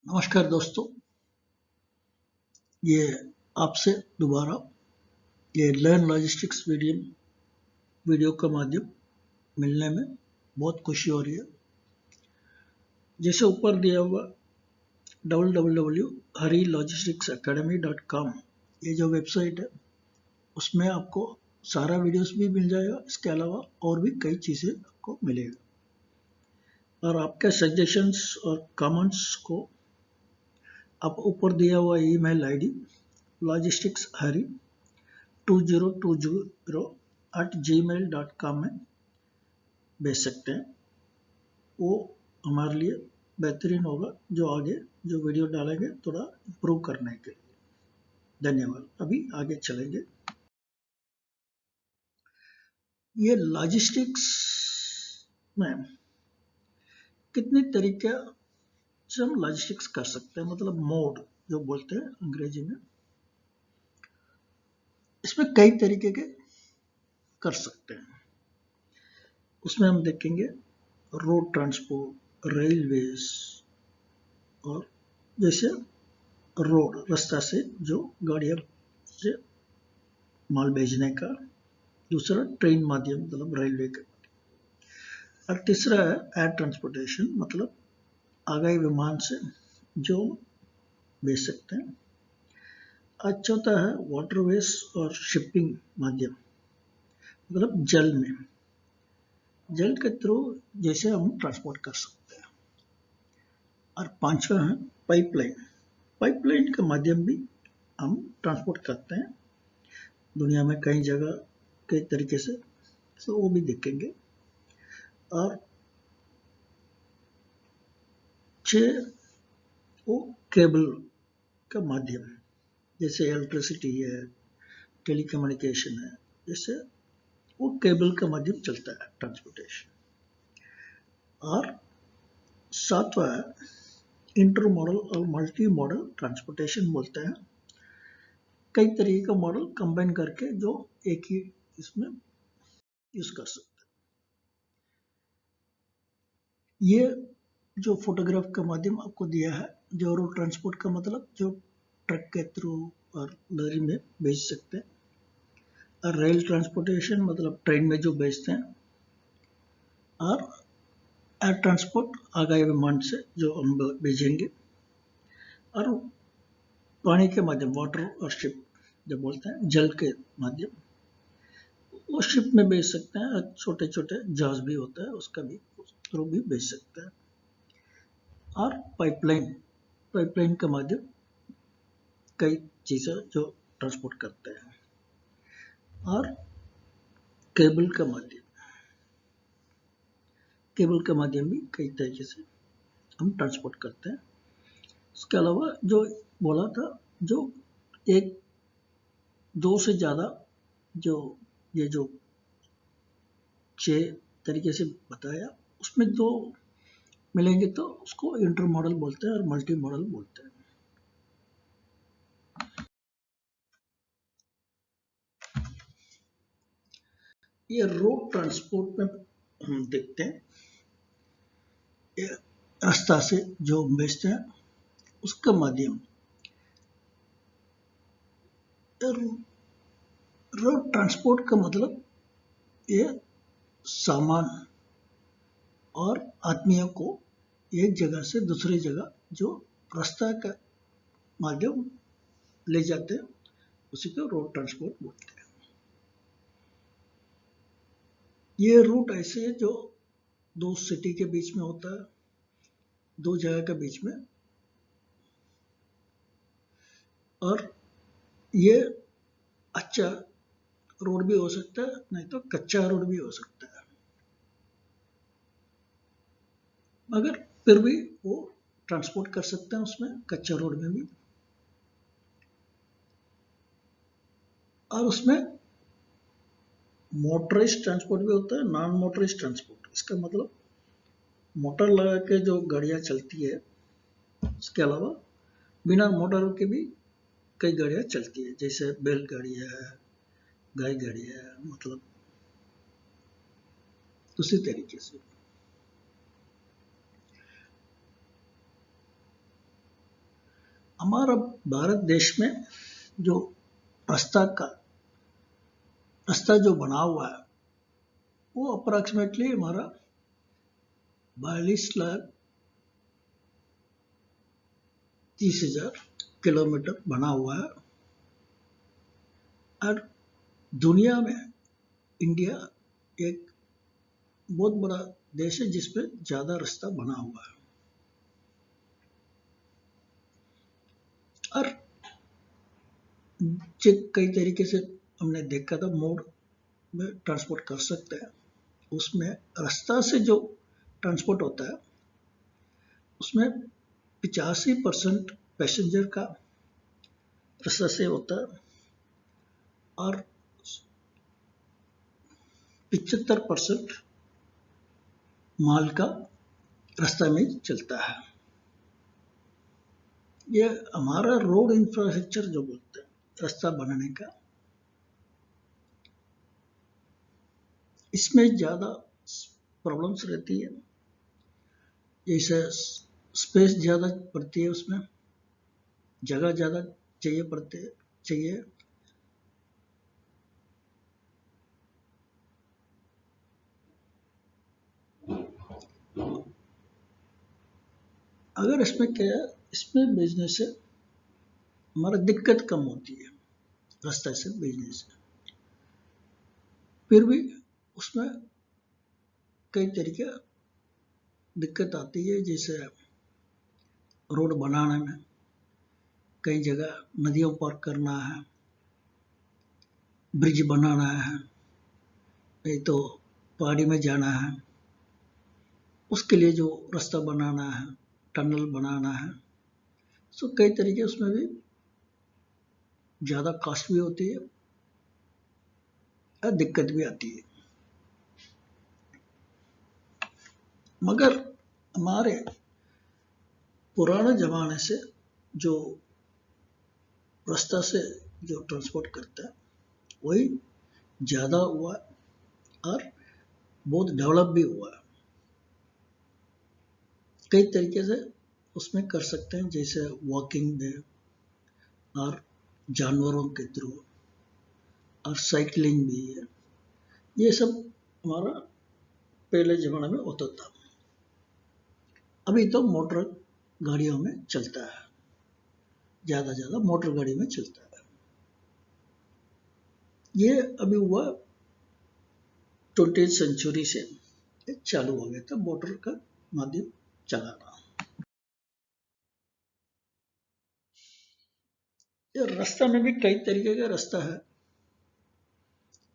नमस्कार दोस्तों, ये आपसे दोबारा ये लर्न लॉजिस्टिक्स वीडियो का माध्यम मिलने में बहुत खुशी हो रही है। जैसे ऊपर दिया हुआ www.harilogisticsacademy.com ये जो वेबसाइट है उसमें आपको सारा वीडियोस भी मिल जाएगा। इसके अलावा और भी कई चीज़ें आपको मिलेगा और आपके सजेशंस और कमेंट्स को आप ऊपर दिया हुआ ईमेल आईडी logisticsharry2020@gmail.com में भेज सकते हैं। वो हमारे लिए बेहतरीन होगा जो आगे जो वीडियो डालेंगे थोड़ा इम्प्रूव करने के लिए। धन्यवाद। अभी आगे चलेंगे। ये लॉजिस्टिक्स में कितने तरीके से हम लॉजिस्टिक्स कर सकते हैं, मतलब मोड जो बोलते हैं अंग्रेजी में। इसमें कई तरीके के कर सकते हैं। उसमें हम देखेंगे रोड ट्रांसपोर्ट, रेलवेज और जैसे रोड रास्ता से जो गाड़ियाँ से माल भेजने का, दूसरा ट्रेन माध्यम मतलब रेलवे का, और तीसरा है एयर ट्रांसपोर्टेशन मतलब आगामी विमान से जो भेज सकते हैं। और चौथा है वाटरवेज और शिपिंग माध्यम मतलब जल के थ्रू जैसे हम ट्रांसपोर्ट कर सकते हैं। और पांचवा है पाइपलाइन के माध्यम भी हम ट्रांसपोर्ट करते हैं दुनिया में कई जगह कई तरीके से, तो वो भी देखेंगे। और छह वो केबल का माध्यम जैसे इलेक्ट्रिसिटी है, टेलीकम्युनिकेशन है, जैसे वो केबल का माध्यम चलता है ट्रांसपोर्टेशन। और सातवां है इंटर मॉडल और मल्टी मॉडल ट्रांसपोर्टेशन बोलते हैं। कई तरीके का मॉडल कंबाइन करके जो एक ही इसमें यूज कर सकते हैं। ये जो फोटोग्राफ का माध्यम आपको दिया है, जो रोड ट्रांसपोर्ट का मतलब जो ट्रक के थ्रू और लॉरी में भेज सकते हैं। और रेल ट्रांसपोर्टेशन मतलब ट्रेन में जो भेजते हैं। और एयर ट्रांसपोर्ट आगामी विमान से जो हम भेजेंगे। और पानी के माध्यम वाटर और शिप जो बोलते हैं जल के माध्यम, वो शिप में भेज सकते हैं। और छोटे छोटे जहाज भी होता है उसका भी थ्रू भी भेज सकते हैं। और पाइपलाइन का माध्यम कई चीज़ें जो ट्रांसपोर्ट करते हैं। और केबल का माध्यम भी कई तरीके से हम ट्रांसपोर्ट करते हैं। इसके अलावा जो बोला था, जो एक दो से ज़्यादा जो ये जो 6 तरीके से बताया, उसमें दो मिलेंगे तो उसको इंटर मॉडल बोलते हैं और मल्टी मॉडल बोलते हैं। ये रोड ट्रांसपोर्ट में हम देखते हैं, ये रास्ता से जो भेजते हैं उसका माध्यम। रोड ट्रांसपोर्ट का मतलब ये सामान और आदमियों को एक जगह से दूसरी जगह जो रास्ता का माध्यम ले जाते हैं उसी को रोड ट्रांसपोर्ट बोलते हैं। ये रूट ऐसे है जो दो सिटी के बीच में होता है, दो जगह के बीच में। और ये अच्छा रोड भी हो सकता है, नहीं तो कच्चा रोड भी हो सकता है, मगर फिर भी वो ट्रांसपोर्ट कर सकते हैं उसमें कच्चा रोड में भी। और उसमें मोटराइज ट्रांसपोर्ट भी होता है, नॉन मोटराइज ट्रांसपोर्ट। इसका मतलब मोटर लगा के जो गाड़ियाँ चलती है, उसके अलावा बिना मोटर के भी कई गाड़ियाँ चलती है, जैसे बैलगाड़ी है, गाय गाड़ी है, मतलब उसी तरीके से। हमारा भारत देश में जो रास्ता जो बना हुआ है वो अप्रॉक्सीमेटली हमारा 42,30,000 किलोमीटर बना हुआ है। और दुनिया में इंडिया एक बहुत बड़ा देश है जिसमें ज़्यादा रास्ता बना हुआ है। और कई तरीके से हमने देखा था मोड में ट्रांसपोर्ट कर सकते हैं। उसमें रास्ता से जो ट्रांसपोर्ट होता है उसमें 85% पैसेंजर का रास्ता से होता है और 75% माल का रास्ता में चलता है। ये हमारा रोड इंफ्रास्ट्रक्चर जो बोलते हैं रास्ता बनाने का, इसमें ज़्यादा प्रॉब्लम्स रहती है। जैसे स्पेस ज़्यादा पड़ती है, उसमें जगह ज़्यादा चाहिए। अगर इसमें क्या है, इसमें भेजने से हमारा दिक्कत कम होती है रास्ते से भेजने से। फिर भी उसमें कई तरीके दिक्कत आती है, जैसे रोड बनाने में कई जगह नदियों पार करना है, ब्रिज बनाना है, नहीं तो पहाड़ी में जाना है, उसके लिए जो रास्ता बनाना है, टनल बनाना है। सो कई तरीके उसमें भी ज़्यादा कॉस्ट भी होती है और दिक्कत भी आती है। मगर हमारे पुराने ज़माने से जो रास्ता से जो ट्रांसपोर्ट करता है वही ज़्यादा हुआ और बहुत डेवलप भी हुआ है। कई तरीके से उसमें कर सकते हैं, जैसे वॉकिंग में और जानवरों के थ्रू और साइकिलिंग भी है। ये सब हमारा पहले ज़माने में होता था। अभी तो मोटर गाड़ियों में चलता है, ज़्यादा मोटर गाड़ी में चलता है। ये अभी हुआ 20वीं सेंचुरी से चालू हो गया था मोटर का माध्यम चलाना। ये रास्ता में भी कई तरीके का रास्ता है,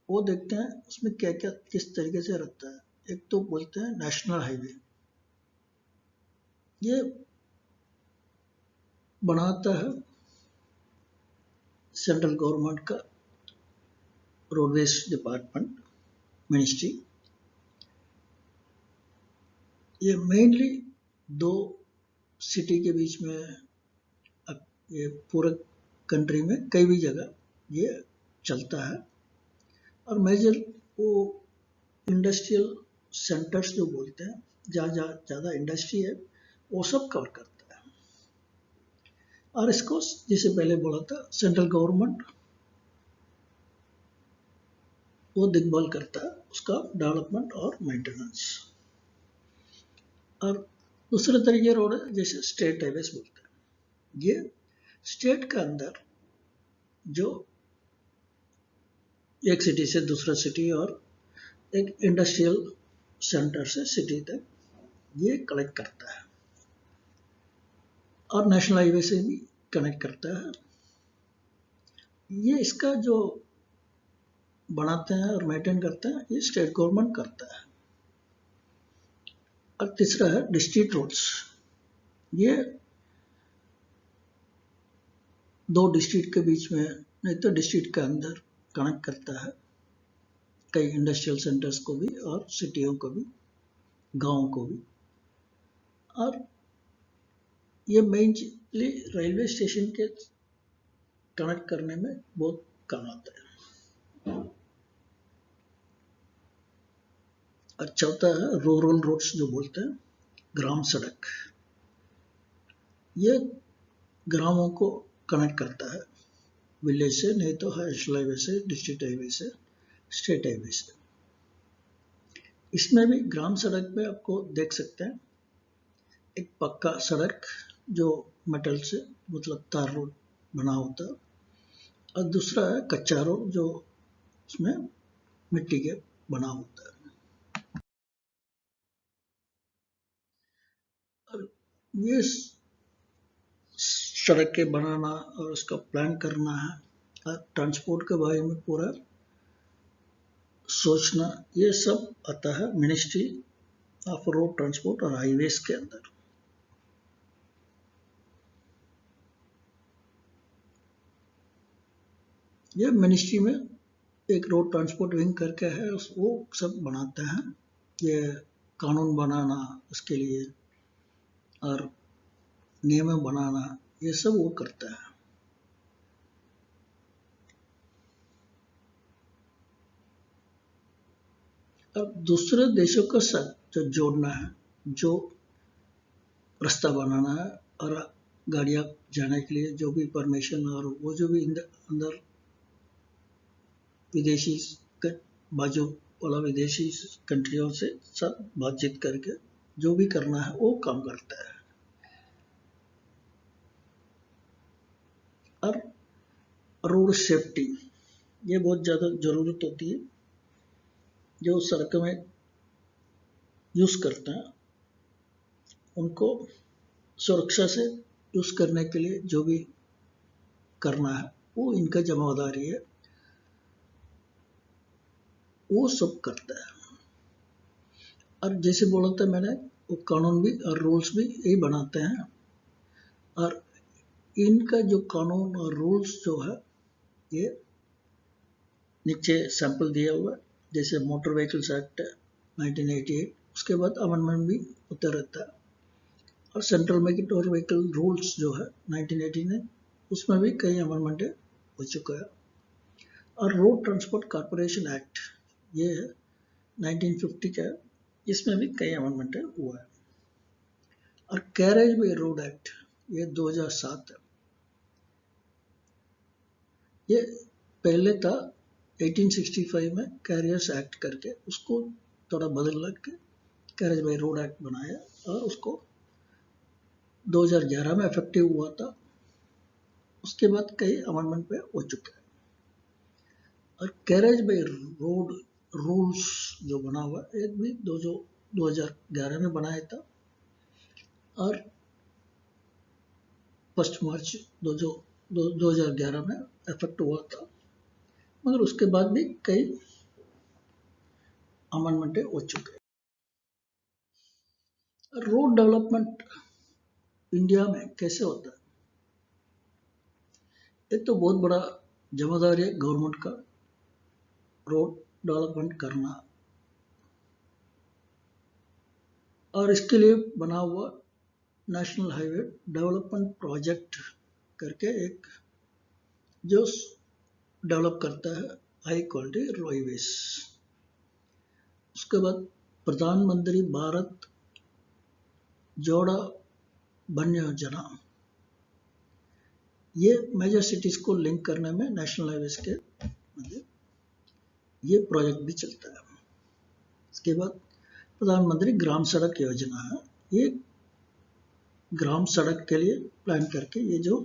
वो देखते हैं उसमें क्या क्या किस तरीके से रहता है। एक तो बोलते हैं नेशनल हाईवे, ये बनाता है सेंट्रल गवर्नमेंट का रोडवेज डिपार्टमेंट मिनिस्ट्री। ये मेनली दो सिटी के बीच में, ये पूरे कंट्री में कई भी जगह ये चलता है। और मेजर वो इंडस्ट्रियल सेंटर्स जो बोलते हैं, जहाँ जहाँ ज़्यादा इंडस्ट्री है वो सब कवर करता है। और इसको जैसे पहले बोला था सेंट्रल गवर्नमेंट वो देखभाल करता है उसका डेवलपमेंट और मेंटेनेंस। और दूसरे तरीके रोड है जैसे स्टेट हाईवेज बोलते हैं, ये स्टेट के अंदर जो एक सिटी से दूसरा सिटी और एक इंडस्ट्रियल सेंटर से सिटी तक ये कनेक्ट करता है और नेशनल हाईवे से भी कनेक्ट करता है। ये इसका जो बनाते हैं और मेंटेन करते हैं ये स्टेट गवर्नमेंट करता है। और तीसरा है डिस्ट्रिक्ट रोड्स, ये दो डिस्ट्रिक्ट के बीच में नहीं तो डिस्ट्रिक्ट के अंदर कनेक्ट करता है कई इंडस्ट्रियल सेंटर्स को भी और सिटियों को भी, गाँव को भी। और ये मेनली रेलवे स्टेशन के कनेक्ट करने में बहुत काम आता है। और चौथा है रूरल रोड्स जो बोलते हैं, ग्राम सड़क। ये ग्रामों को कनेक्ट करता है, विलेज से, नहीं तो नेशनल हाईवे से, डिस्ट्रिक्ट हाईवे से, स्टेट हाईवे से। इसमें भी ग्राम सड़क में आपको देख सकते हैं एक पक्का सड़क जो मेटल से, मतलब तार रोड बना होता है, और दूसरा है कच्चा रोड जो उसमें मिट्टी के बना होता है। और ये सड़कें बनाना और उसका प्लान करना है और ट्रांसपोर्ट के बारे में पूरा सोचना, ये सब आता है मिनिस्ट्री ऑफ रोड ट्रांसपोर्ट और हाईवेज के अंदर। ये मिनिस्ट्री में एक रोड ट्रांसपोर्ट विंग करके है, वो सब बनाते हैं, ये कानून बनाना उसके लिए और नियम बनाना, ये सब वो करता है। अब दूसरे देशों के साथ जो जोड़ना है, जो रास्ता बनाना है और गाड़ियां जाने के लिए जो भी परमिशन और वो जो भी अंदर विदेशी बाजू वाला विदेशी कंट्रियों से सब बातचीत करके जो भी करना है वो काम करता है। और रोड सेफ्टी, ये बहुत ज़्यादा ज़रूरत होती है। जो सड़क में यूज़ करते हैं उनको सुरक्षा से यूज़ करने के लिए जो भी करना है वो इनका जिम्मेदारी है, वो सब करता है। और जैसे बोला था मैंने, वो कानून भी और रूल्स भी यही बनाते हैं। और इनका जो कानून और रूल्स जो है ये नीचे सैंपल दिया हुआ है, जैसे मोटर व्हीकल्स एक्ट 1988, उसके बाद अमेंडमेंट भी होता रहता है। और सेंट्रल मोटर व्हीकल रूल्स जो है 1989, उसमें भी कई अमेंडमेंट हो चुका है। और रोड ट्रांसपोर्ट कॉर्पोरेशन एक्ट ये है 1950 का, इसमें भी कई अमेंडमेंट हुआ है। और कैरेज वे रोड एक्ट ये 2007 है। ये पहले था 1865 में कैरियर्स एक्ट करके, उसको थोड़ा बदल के कैरेज बाय रोड एक्ट बनाया और उसको 2011 में इफेक्टिव हुआ था। उसके बाद कई अमेंडमेंट पे हो चुका है। और कैरेज बाय रोड रूल्स जो बना हुआ एक भी 2011 में बनाया था और 1 मार्च 2011 में इफेक्ट हुआ था, मगर उसके बाद भी कई अमेंडमेंट हो चुके हैं। रोड डेवलपमेंट इंडिया में कैसे होता है, ये तो बहुत बड़ा जिम्मेदारी है गवर्नमेंट का, रोड डेवलपमेंट करना। और इसके लिए बना हुआ नेशनल हाईवे डेवलपमेंट प्रोजेक्ट करके एक जो डेवलप करता है हाई क्वालिटी हाईवेज। उसके बाद प्रधानमंत्री भारत जोड़ा बन्य योजना, ये मेजर सिटीज को लिंक करने में नेशनल हाईवेज के ये प्रोजेक्ट भी चलता है। इसके बाद प्रधानमंत्री ग्राम सड़क योजना है, ये ग्राम सड़क के लिए प्लान करके ये जो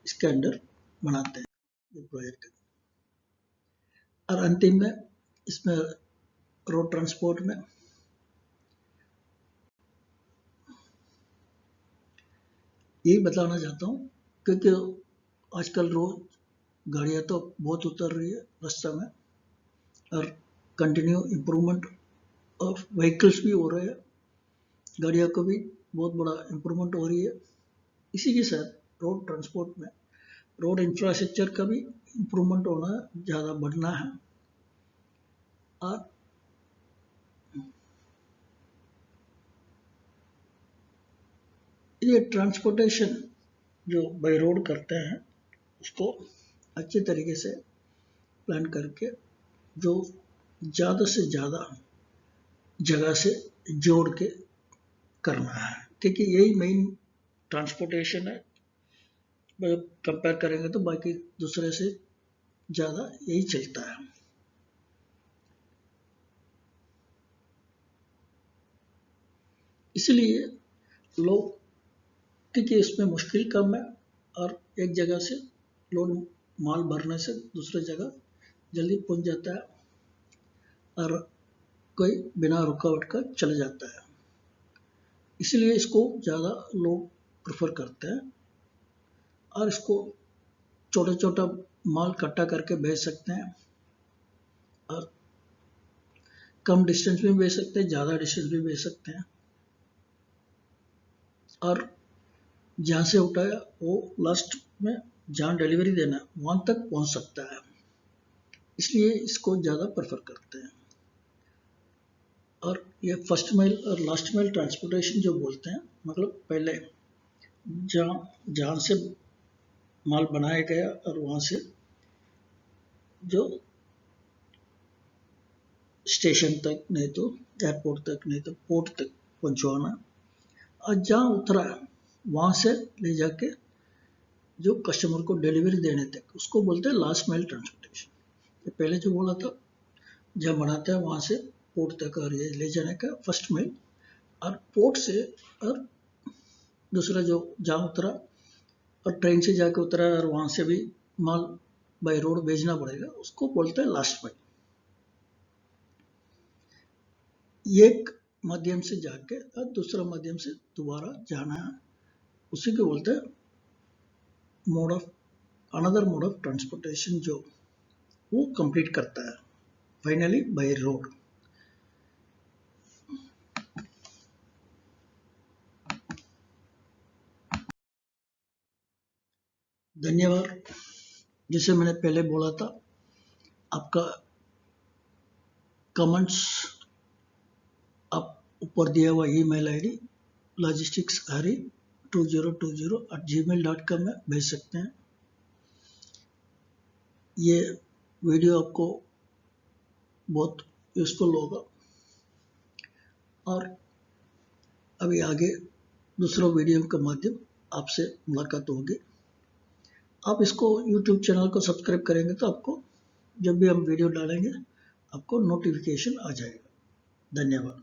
इसके अंडर बनाते हैं ये प्रोजेक्ट। और अंतिम में इसमें रोड ट्रांसपोर्ट में यही बताना चाहता हूँ, क्योंकि आजकल रोज गाड़ियाँ तो बहुत उतर रही है रास्ते में और कंटिन्यू इम्प्रूवमेंट ऑफ व्हीकल्स भी हो रहे हैं, गाड़ियों को भी बहुत बड़ा इम्प्रूवमेंट हो रही है। इसी के साथ रोड ट्रांसपोर्ट में रोड इंफ्रास्ट्रक्चर का भी इम्प्रूवमेंट होना है, ज़्यादा बढ़ना है। और ये ट्रांसपोर्टेशन जो बाई रोड करते हैं उसको अच्छे तरीके से प्लान करके जो ज़्यादा से ज़्यादा जगह से जोड़ के करना है, क्योंकि यही मेन ट्रांसपोर्टेशन है कंपेयर करेंगे तो बाकी दूसरे से ज़्यादा यही चलता है। इसलिए लोग क्योंकि इसमें मुश्किल कम है और एक जगह से लोड माल भरने से दूसरे जगह जल्दी पहुंच जाता है और कोई बिना रुकावट का चले जाता है। इसलिए इसको ज़्यादा लोग प्रेफर करते हैं और इसको छोटा छोटा माल इकट्ठा करके भेज सकते हैं और कम डिस्टेंस में भेज सकते हैं, ज़्यादा डिस्टेंस में भेज सकते हैं और जहाँ से उठाया वो लास्ट में जहाँ डिलीवरी देना है वहाँ तक पहुँच सकता है। इसलिए इसको ज़्यादा प्रेफर करते हैं। और ये फर्स्ट माइल और लास्ट माइल ट्रांसपोर्टेशन जो बोलते हैं, मतलब पहले जहाँ से माल बनाया गया और वहाँ से जो स्टेशन तक, नहीं तो एयरपोर्ट तक, नहीं तो पोर्ट तक पहुँचवाना, और जहाँ उतरा वहाँ से ले जाके जो कस्टमर को डिलीवरी देने तक, उसको बोलते हैं लास्ट माइल ट्रांसपोर्टेशन। पहले जो बोला था जहाँ बनाते हैं वहाँ से पोर्ट तक और ये ले जाने का फर्स्ट माइल, और पोर्ट से और दूसरा जो जहाँ उतरा और ट्रेन से जाके उतरा और वहाँ से भी माल बाय रोड भेजना पड़ेगा, उसको बोलते हैं लास्ट माइल। एक माध्यम से जाके और दूसरा माध्यम से दोबारा जाना है, उसी को बोलते हैं mode of another mode of transportation, जो वो कंप्लीट करता है फाइनली बाय रोड। धन्यवाद। जैसे मैंने पहले बोला था, आपका कमेंट्स आप ऊपर दिया हुआ ईमेल आईडी logisticsharry2020@gmail.com में भेज सकते हैं। ये वीडियो आपको बहुत यूज़फुल होगा और अभी आगे दूसरा वीडियो के माध्यम आपसे मुलाकात होगी। आप इसको YouTube चैनल को सब्सक्राइब करेंगे तो आपको जब भी हम वीडियो डालेंगे आपको नोटिफिकेशन आ जाएगा। धन्यवाद।